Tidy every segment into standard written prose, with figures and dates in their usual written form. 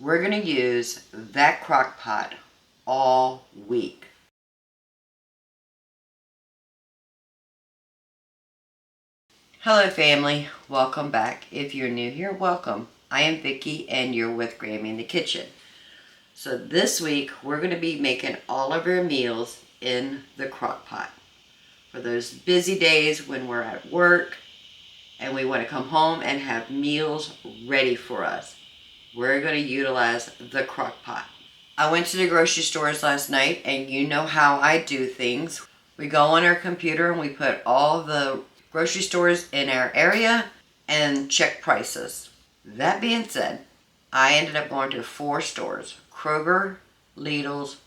we're going to use that crock pot all week. Hello family, welcome back. If you're new here, welcome. I am Vicki and you're with Grammy in the Kitchen. So this week we're going to be making all of our meals in the crock pot. For those busy days when we're at work and we want to come home and have meals ready for us, we're going to utilize the crock pot. I went to the grocery stores last night, and you know how I do things. We go on our computer and we put all the grocery stores in our area and check prices. That being said, I ended up going to 4 stores: Kroger, Lidl's,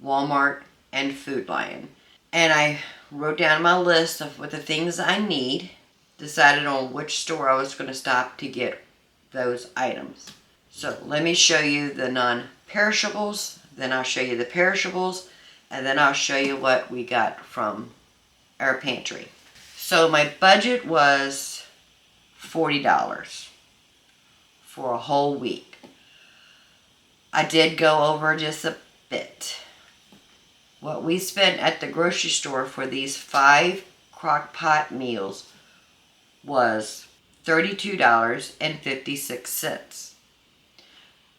Walmart, and Food Lion. And I wrote down my list of what the things I need, decided on which store I was going to stop to get those items. So let me show you the non-perishables, then I'll show you the perishables, and then I'll show you what we got from our pantry. So my budget was $40 for a whole week. I did go over just a bit. What we spent at the grocery store for these 5 crock pot meals was $32.56.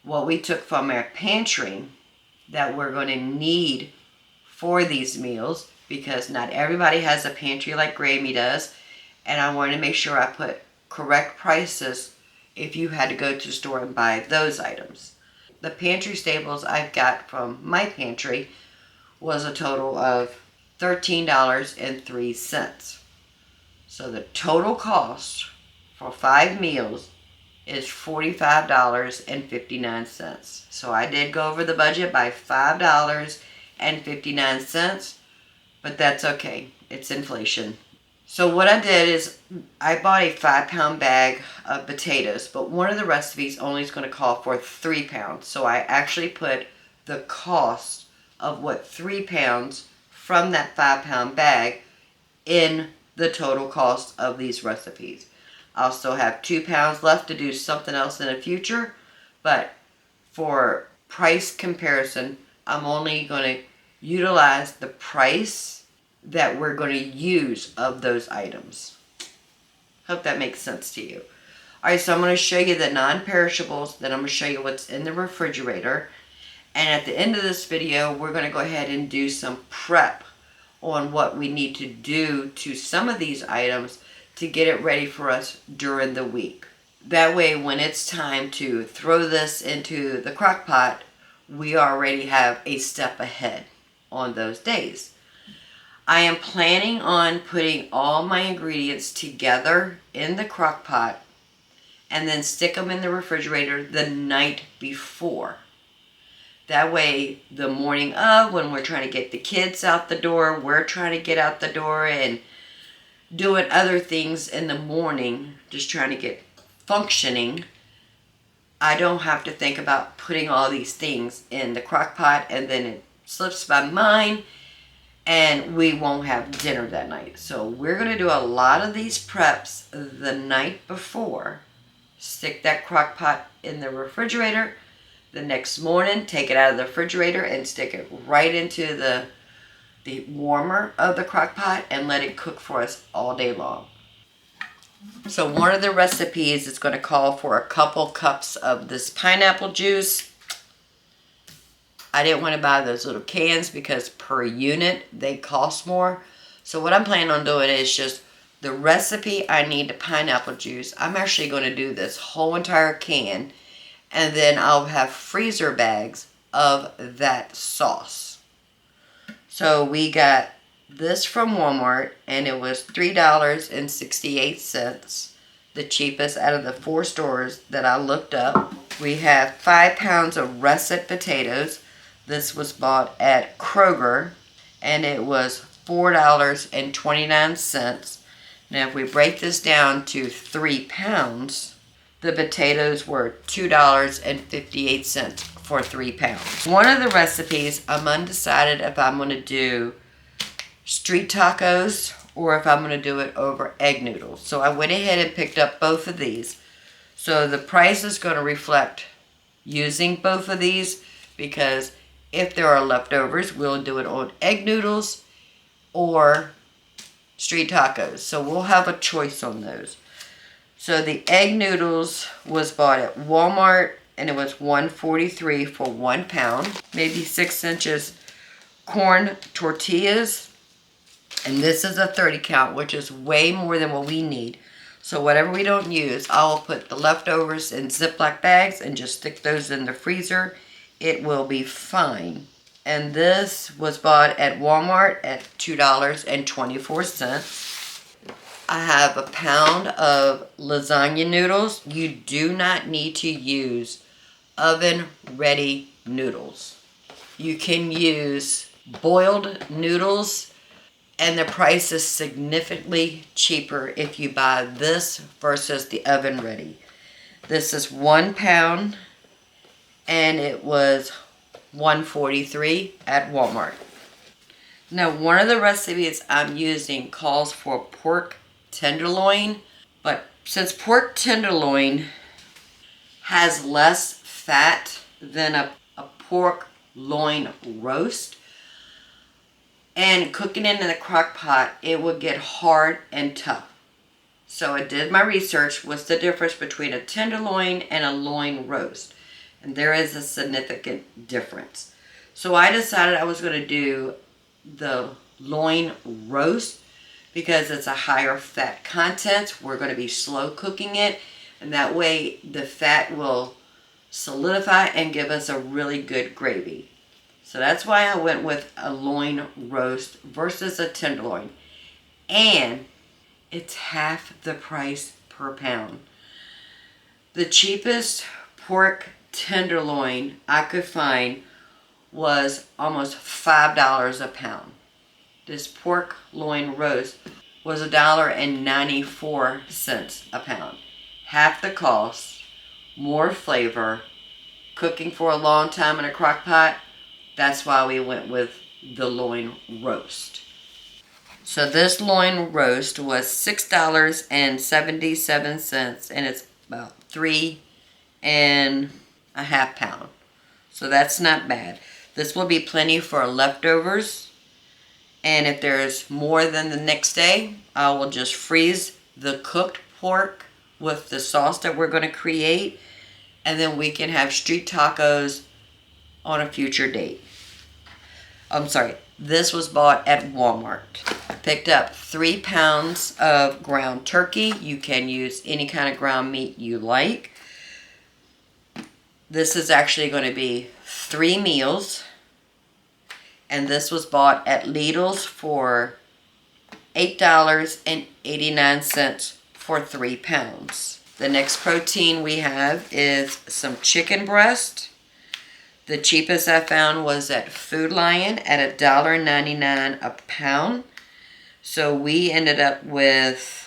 What we took from our pantry that we're going to need for these meals, because not everybody has a pantry like Grammy does, and I wanted to make sure I put correct prices if you had to go to the store and buy those items. The pantry staples I've got from my pantry was a total of $13.03. So the total cost for 5 meals is $45.59. So I did go over the budget by $5.59, but that's okay. It's inflation. So what I did is I bought a 5-pound bag of potatoes, but one of the recipes only is going to call for 3 pounds. So I actually put the cost of what 3 pounds from that 5-pound bag in the total cost of these recipes. I'll still have 2 pounds left to do something else in the future, but for price comparison, I'm only going to utilize the price that we're going to use of those items. Hope that makes sense to you. Alright, so I'm going to show you the non-perishables, then I'm going to show you what's in the refrigerator, and at the end of this video, we're going to go ahead and do some prep on what we need to do to some of these items to get it ready for us during the week. That way, when it's time to throw this into the crock pot, we already have a step ahead on those days. I am planning on putting all my ingredients together in the crock pot and then stick them in the refrigerator the night before. That way, the morning of, when we're trying to get the kids out the door, we're trying to get out the door and doing other things in the morning, just trying to get functioning, I don't have to think about putting all these things in the crock pot and then it slips my mind and we won't have dinner that night. So we're going to do a lot of these preps the night before. Stick that crock pot in the refrigerator. The next morning, take it out of the refrigerator and stick it right into the warmer of the crock pot and let it cook for us all day long. So one of the recipes is going to call for a couple cups of this pineapple juice. I didn't want to buy those little cans because per unit they cost more. So what I'm planning on doing is just the recipe I need the pineapple juice. I'm actually going to do this whole entire can, and then I'll have freezer bags of that sauce. So we got this from Walmart, and it was $3.68, the cheapest out of the 4 stores that I looked up. We have 5 pounds of russet potatoes. This was bought at Kroger, and it was $4.29. Now if we break this down to 3 pounds, the potatoes were $2.58 for 3 pounds. One of the recipes, I'm undecided if I'm going to do street tacos or if I'm going to do it over egg noodles. So I went ahead and picked up both of these. So the price is going to reflect using both of these, because if there are leftovers, we'll do it on egg noodles or street tacos. So we'll have a choice on those. So the egg noodles was bought at Walmart, and it was $1.43 for 1 pound. Maybe 6 inches corn tortillas. And this is a 30 count, which is way more than what we need. So whatever we don't use, I will put the leftovers in Ziploc bags and just stick those in the freezer. It will be fine. And this was bought at Walmart at $2.24. I have a pound of lasagna noodles. You do not need to use oven-ready noodles. You can use boiled noodles, and the price is significantly cheaper if you buy this versus the oven-ready. This is 1 pound, and it was $1.43 at Walmart. Now, one of the recipes I'm using calls for pork tenderloin, but since pork tenderloin has less fat than a pork loin roast, and cooking it in the crock pot, it would get hard and tough. So I did my research. What's the difference between a tenderloin and a loin roast? And there is a significant difference. So I decided I was going to do the loin roast because it's a higher fat content. We're going to be slow cooking it, and that way the fat will solidify and give us a really good gravy. So that's why I went with a loin roast versus a tenderloin. And it's half the price per pound. The cheapest pork tenderloin I could find was almost $5 a pound. This pork loin roast was $1.94 a pound. Half the cost, more flavor, cooking for a long time in a crock pot. That's why we went with the loin roast. So this loin roast was $6.77, and it's about 3.5 pounds. So that's not bad. This will be plenty for leftovers. And if there's more than the next day, I will just freeze the cooked pork with the sauce that we're going to create. And then we can have street tacos on a future date. I'm sorry, this was bought at Walmart. I picked up 3 pounds of ground turkey. You can use any kind of ground meat you like. This is actually going to be 3 meals. And this was bought at Lidl's for $8.89 for 3 pounds. The next protein we have is some chicken breast. The cheapest I found was at Food Lion at $1.99 a pound. So we ended up with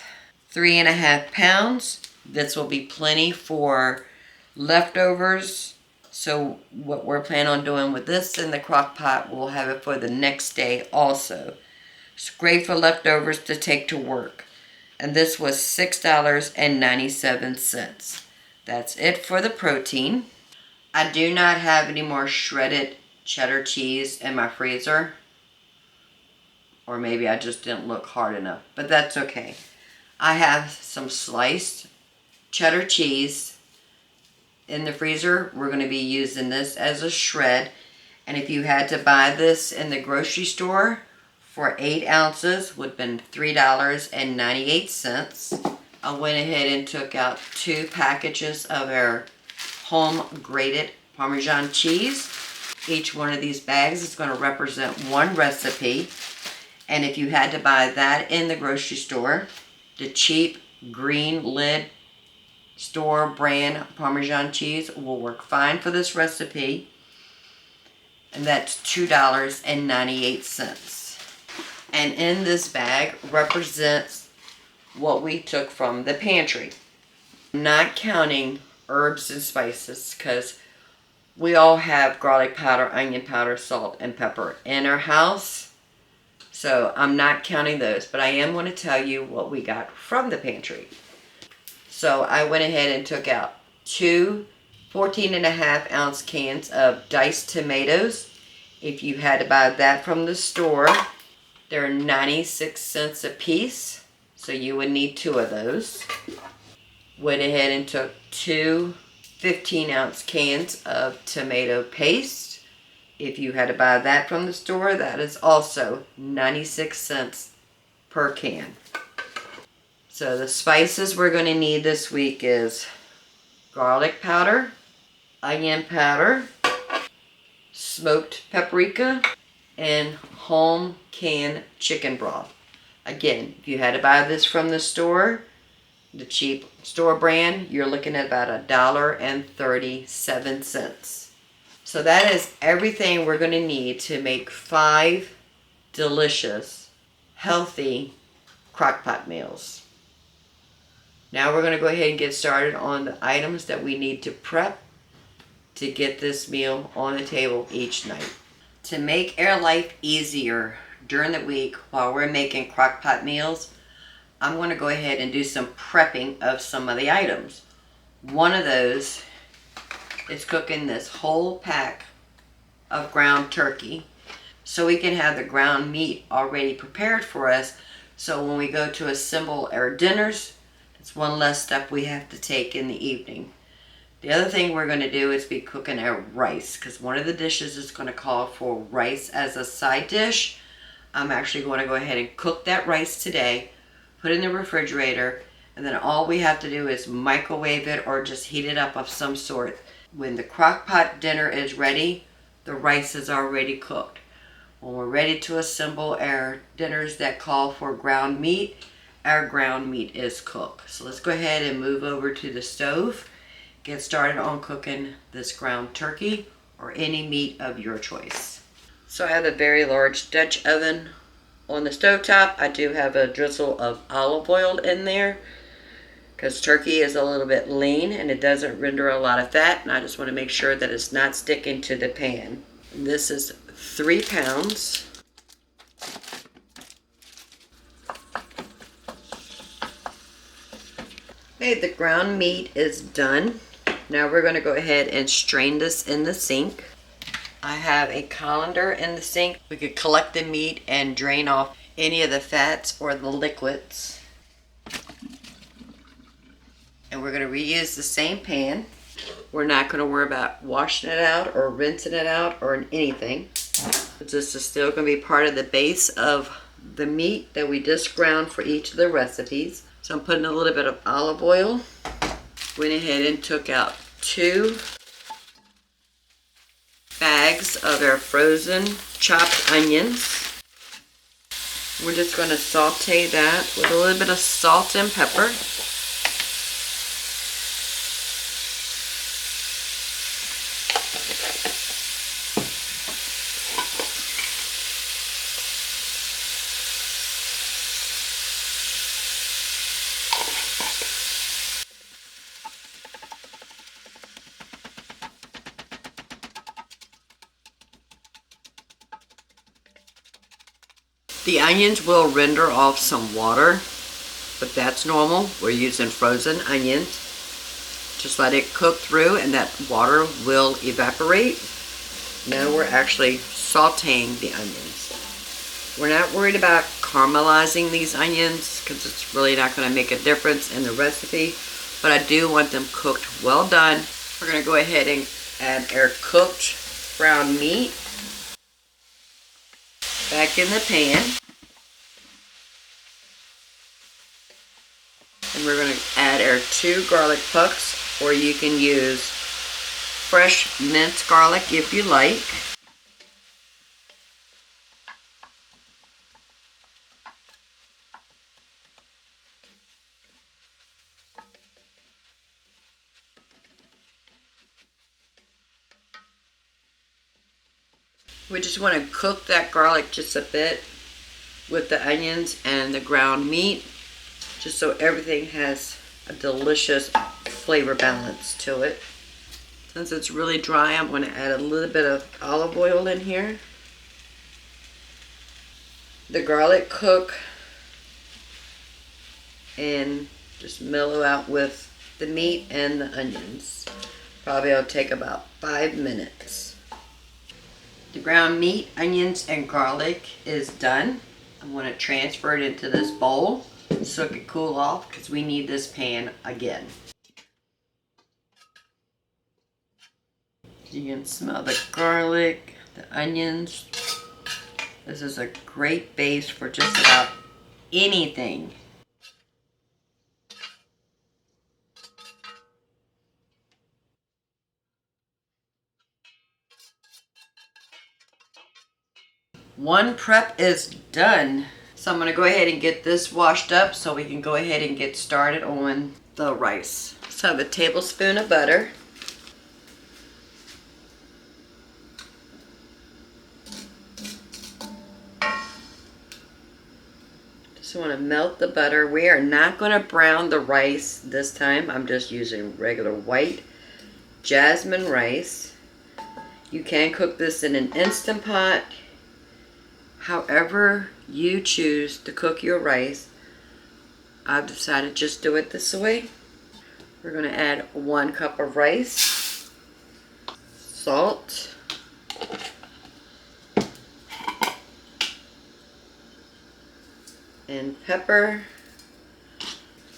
3.5 pounds. This will be plenty for leftovers. So what we're planning on doing with this in the crock pot, we'll have it for the next day also. It's great for leftovers to take to work. And this was $6.97. That's it for the protein. I do not have any more shredded cheddar cheese in my freezer. Or maybe I just didn't look hard enough. But that's okay. I have some sliced cheddar cheese in the freezer. We're going to be using this as a shred. And if you had to buy this in the grocery store for 8 ounces, would have been $3.98. I went ahead and took out 2 packages of our home grated Parmesan cheese. Each one of these bags is going to represent one recipe. And if you had to buy that in the grocery store, the cheap green lid store brand Parmesan cheese will work fine for this recipe. And that's $2.98. And in this bag represents what we took from the pantry. I'm not counting herbs and spices because we all have garlic powder, onion powder, salt, and pepper in our house. So I'm not counting those, but I am going to tell you what we got from the pantry. So I went ahead and took out 2 14.5 ounce cans of diced tomatoes. If you had to buy that from the store, they're 96 cents a piece, so you would need 2 of those. Went ahead and took 2 15-ounce cans of tomato paste. If you had to buy that from the store, that is also 96 cents per can. So the spices we're going to need this week is garlic powder, onion powder, smoked paprika, and home canned chicken broth. Again, if you had to buy this from the store, the cheap store brand, you're looking at about $1.37. So that is everything we're going to need to make 5 delicious, healthy crockpot meals. Now we're going to go ahead and get started on the items that we need to prep to get this meal on the table each night. To make our life easier during the week while we're making crockpot meals, I'm going to go ahead and do some prepping of some of the items. One of those is cooking this whole pack of ground turkey so we can have the ground meat already prepared for us, so when we go to assemble our dinners, it's one less step we have to take in the evening. The other thing we're going to do is be cooking our rice, because one of the dishes is going to call for rice as a side dish. I'm actually going to go ahead and cook that rice today, put it in the refrigerator, and then all we have to do is microwave it or just heat it up of some sort. When the crockpot dinner is ready, the rice is already cooked. When we're ready to assemble our dinners that call for ground meat, our ground meat is cooked. So let's go ahead and move over to the stove. Get started on cooking this ground turkey or any meat of your choice. So I have a very large Dutch oven on the stovetop. I do have a drizzle of olive oil in there because turkey is a little bit lean and it doesn't render a lot of fat, and I just want to make sure that it's not sticking to the pan. And this is 3 pounds. Okay, the ground meat is done. Now we're going to go ahead and strain this in the sink. I have a colander in the sink. We could collect the meat and drain off any of the fats or the liquids. And we're going to reuse the same pan. We're not going to worry about washing it out or rinsing it out or anything. This is still going to be part of the base of the meat that we just ground for each of the recipes. So I'm putting a little bit of olive oil. Went ahead and took out 2 bags of our frozen chopped onions. We're just going to saute that with a little bit of salt and pepper. The onions will render off some water, but that's normal. We're using frozen onions. Just let it cook through and that water will evaporate. Now we're actually sauteing the onions. We're not worried about caramelizing these onions because it's really not going to make a difference in the recipe, but I do want them cooked well done. We're going to go ahead and add our cooked ground meat back in the pan. And we're going to add our 2 garlic pucks, or you can use fresh minced garlic if you like. We just want to cook that garlic just a bit with the onions and the ground meat, just so everything has a delicious flavor balance to it. Since it's really dry, I'm going to add a little bit of olive oil in here. The garlic cook and just mellow out with the meat and the onions. Probably it'll take about 5 minutes. The ground meat, onions, and garlic is done. I'm going to transfer it into this bowl so it can cool off because we need this pan again. You can smell the garlic, the onions. This is a great base for just about anything. One prep is done. So I'm going to go ahead and get this washed up so we can go ahead and get started on the rice. So I have a tablespoon of butter. Just want to melt the butter. We are not going to brown the rice this time. I'm just using regular white jasmine rice. You can cook this in an Instant Pot. However you choose to cook your rice, I've decided just do it this way. We're going to add 1 cup of rice, salt, and pepper,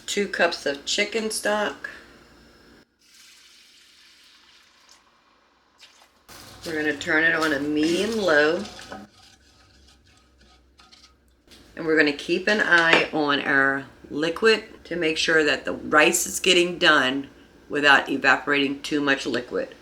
2 cups of chicken stock. We're going to turn it on a medium-low. And we're going to keep an eye on our liquid to make sure that the rice is getting done without evaporating too much liquid.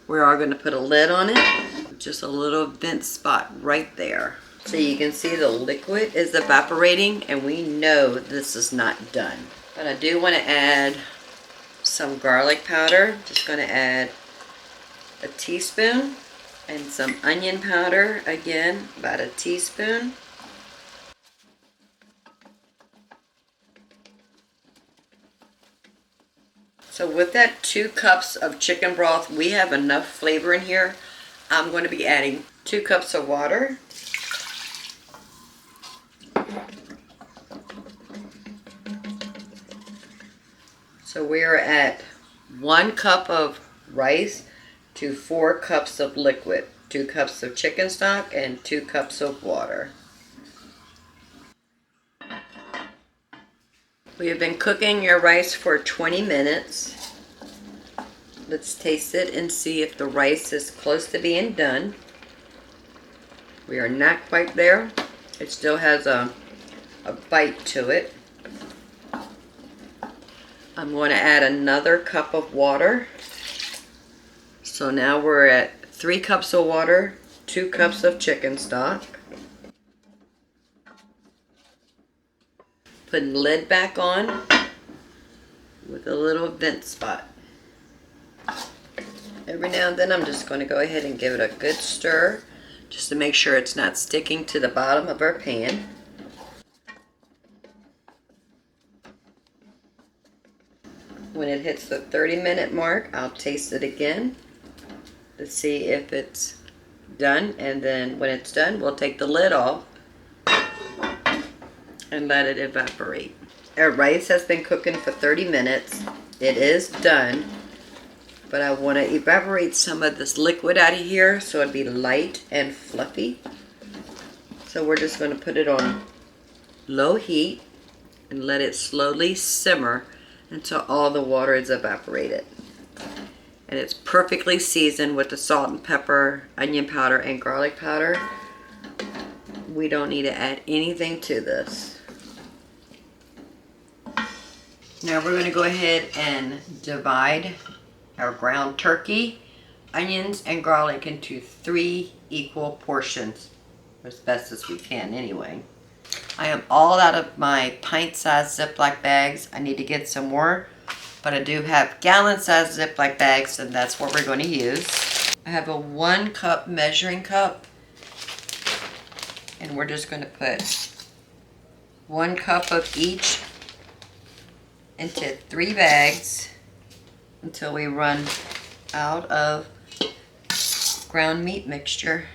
We are going to put a lid on it, just a little vent spot right there. So you can see the liquid is evaporating and we know this is not done. But I do want to add some garlic powder. Just going to add a teaspoon and some onion powder, again about a teaspoon. So with that 2 cups of chicken broth, we have enough flavor in here. I'm going to be adding 2 cups of water. So we are at 1 cup of rice to 4 cups of liquid, 2 cups of chicken stock and 2 cups of water. We have been cooking your rice for 20 minutes. Let's taste it and see if the rice is close to being done. We are not quite there. It still has a bite to it. I'm going to add another cup of water. So now we're at 3 cups of water, 2 cups of chicken stock. Putting the lid back on with a little vent spot. Every now and then I'm just going to go ahead and give it a good stir just to make sure it's not sticking to the bottom of our pan. When it hits the 30-minute mark, I'll taste it again to see if it's done, and then when it's done, we'll take the lid off and let it evaporate. Our rice has been cooking for 30 minutes. It is done, but I want to evaporate some of this liquid out of here so it'd be light and fluffy. So we're just going to put it on low heat and let it slowly simmer until all the water is evaporated. And it's perfectly seasoned with the salt and pepper, onion powder, and garlic powder. We don't need to add anything to this. Now we're going to go ahead and divide our ground turkey, onions, and garlic into 3 equal portions, as best as we can anyway. I am all out of my pint-sized Ziploc bags. I need to get some more, but I do have gallon-sized Ziploc bags, and that's what we're going to use. I have a 1 cup measuring cup, and we're just going to put 1 cup of each into 3 bags until we run out of ground meat mixture.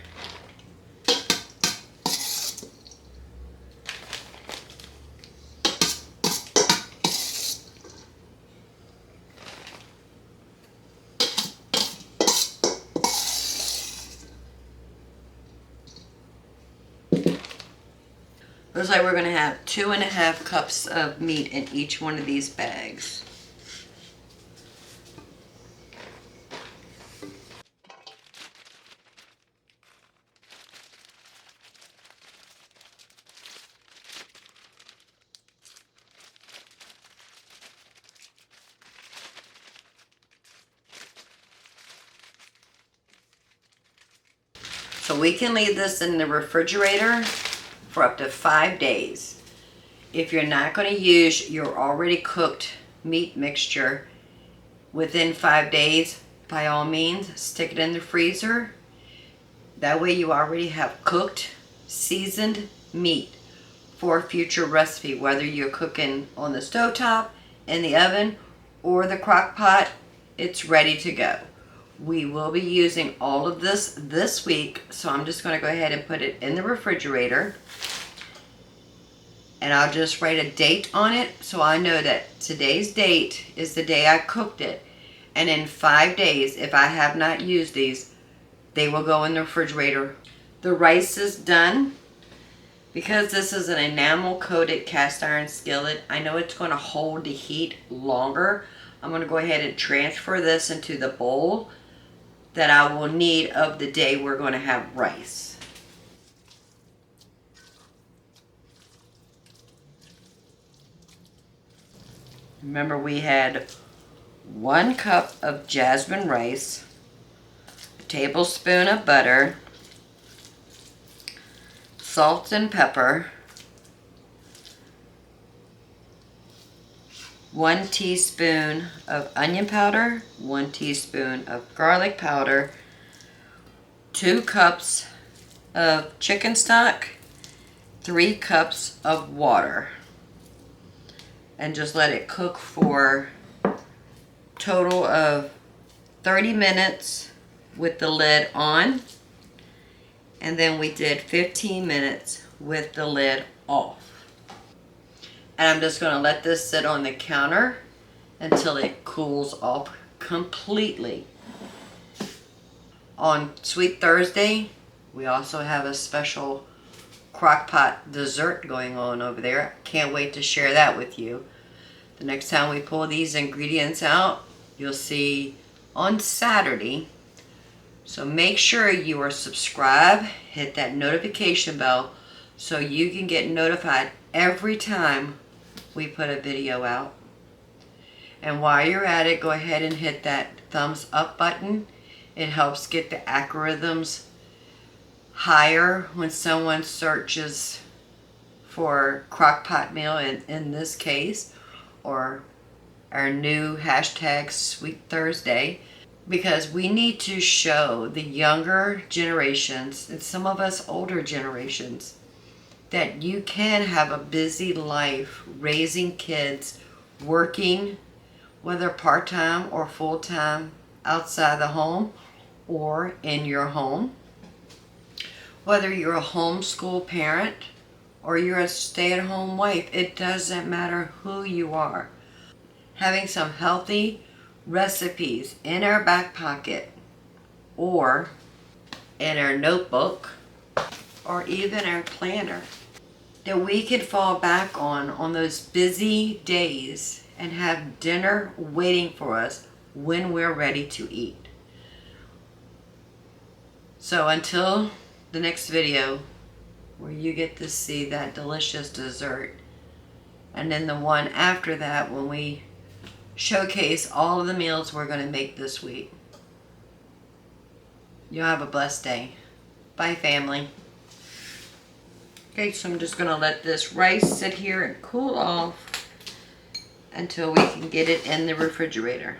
Looks like we're going to have 2.5 cups of meat in each one of these bags. So we can leave this in the refrigerator for up to 5 days. If you're not going to use your already cooked meat mixture within 5 days, by all means, stick it in the freezer. That way you already have cooked, seasoned meat for a future recipe, whether you're cooking on the stovetop, in the oven, or the crock pot, it's ready to go. We will be using all of this week, so I'm just going to go ahead and put it in the refrigerator. And I'll just write a date on it so I know that today's date is the day I cooked it. And in 5 days, if I have not used these, they will go in the refrigerator. The rice is done. Because this is an enamel coated cast iron skillet, I know it's going to hold the heat longer. I'm going to go ahead and transfer this into the bowl that I will need of the day we're going to have rice. Remember, we had 1 cup of jasmine rice, a tablespoon of butter, salt and pepper, 1 teaspoon of onion powder, 1 teaspoon of garlic powder, 2 cups of chicken stock, 3 cups of water. And just let it cook for a total of 30 minutes with the lid on. And then we did 15 minutes with the lid off. And I'm just going to let this sit on the counter until it cools off completely. On Sweet Thursday, we also have a special Crockpot dessert going on over there. Can't wait to share that with you. The next time we pull these ingredients out, you'll see on Saturday. So make sure you are subscribed, hit that notification bell so you can get notified every time we put a video out. And while you're at it, go ahead and hit that thumbs up button. It helps get the algorithms higher when someone searches for Crockpot meal in this case, or our new hashtag Sweet Thursday, because we need to show the younger generations and some of us older generations that you can have a busy life raising kids, working, whether part-time or full-time, outside the home or in your home. Whether you're a homeschool parent or you're a stay-at-home wife, it doesn't matter who you are. Having some healthy recipes in our back pocket or in our notebook or even our planner that we can fall back on those busy days and have dinner waiting for us when we're ready to eat. So until the next video where you get to see that delicious dessert, and then the one after that when we showcase all of the meals we're going to make this week. You'll have a blessed day. Bye, family. Okay, so I'm just going to let this rice sit here and cool off until we can get it in the refrigerator.